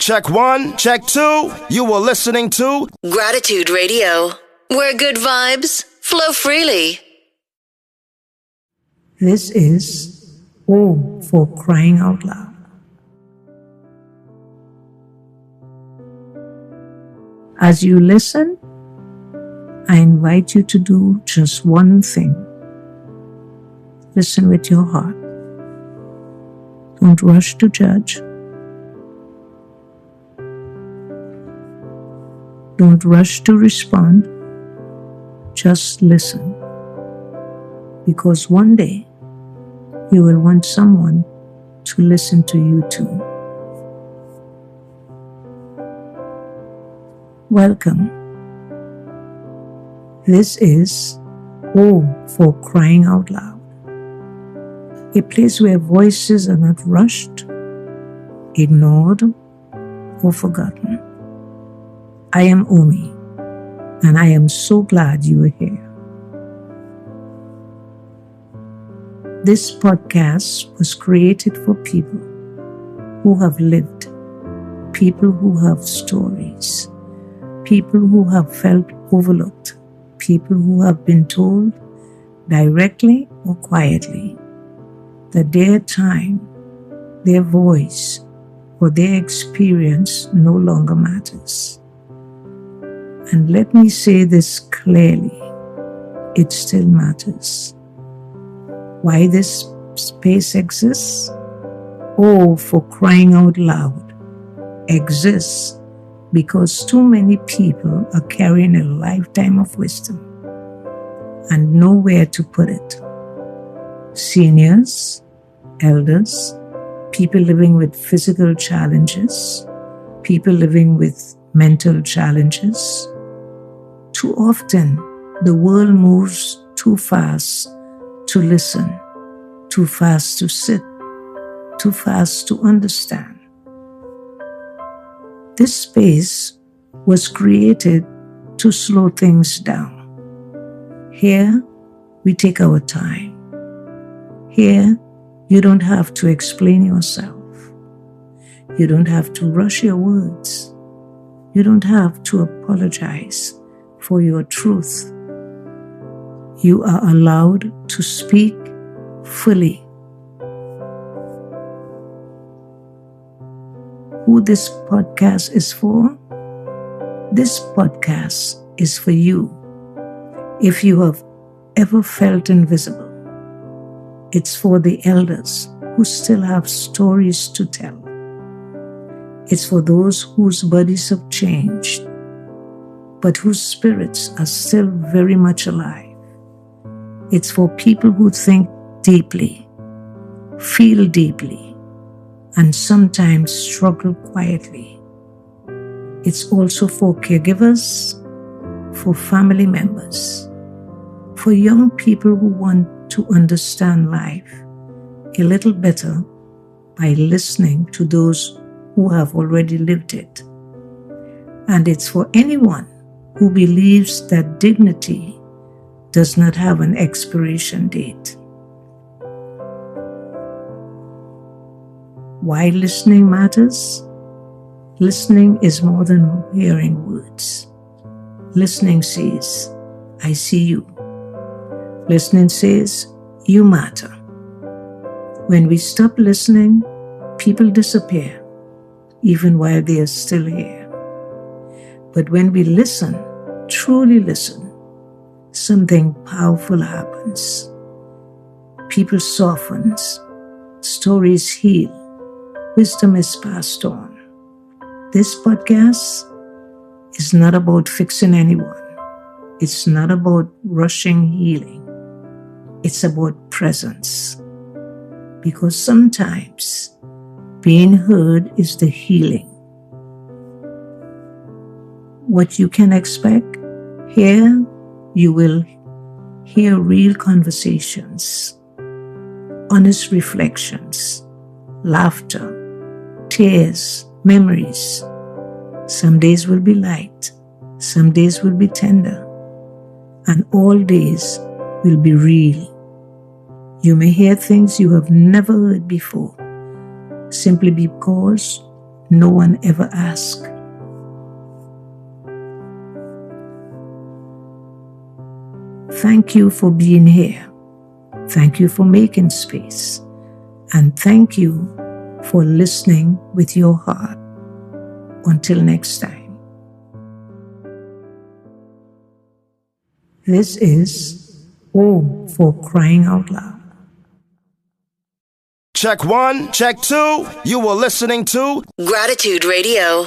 Check 1, check 2. You were listening to Gratitude Radio, where good vibes flow freely. This is O for Crying Out Loud. As you listen, I invite you to do just one thing. Listen with your heart. Don't rush to judge. Don't rush to respond. Just listen. Because one day, you will want someone to listen to you too. Welcome. This is O for Crying Out Loud, a place where voices are not rushed, ignored, or forgotten. I am Omi, and I am so glad you are here. This podcast was created for people who have lived, people who have stories, people who have felt overlooked, people who have been told, directly or quietly, that their time, their voice, or their experience no longer matters. And let me say this clearly, it still matters. Why this space exists? Oh, for crying out loud, exists because too many people are carrying a lifetime of wisdom and nowhere to put it. Seniors, elders, people living with physical challenges, people living with mental challenges. Too often, the world moves too fast to listen, too fast to sit, too fast to understand. This space was created to slow things down. Here, we take our time. Here, you don't have to explain yourself. You don't have to rush your words. You don't have to apologize for your truth. You are allowed to speak fully. Who this podcast is for? This podcast is for you. If you have ever felt invisible, it's for the elders who still have stories to tell. It's for those whose bodies have changed, but whose spirits are still very much alive. It's for people who think deeply, feel deeply, and sometimes struggle quietly. It's also for caregivers, for family members, for young people who want to understand life a little better by listening to those who have already lived it. And it's for anyone who believes that dignity does not have an expiration date. Why listening matters? Listening is more than hearing words. Listening says, I see you. Listening says, you matter. When we stop listening, people disappear, even while they are still here. But when we listen, truly listen, something powerful happens. People soften, stories heal, wisdom is passed on. This podcast is not about fixing anyone. It's not about rushing healing. It's about presence. Because sometimes being heard is the healing. What you can expect here, you will hear real conversations, honest reflections, laughter, tears, memories. Some days will be light, some days will be tender, and all days will be real. You may hear things you have never heard before, simply because no one ever asked. Thank you for being here. Thank you for making space. And thank you for listening with your heart. Until next time. This is O for Crying Out Loud. Check 1, check 2. You were listening to Gratitude Radio.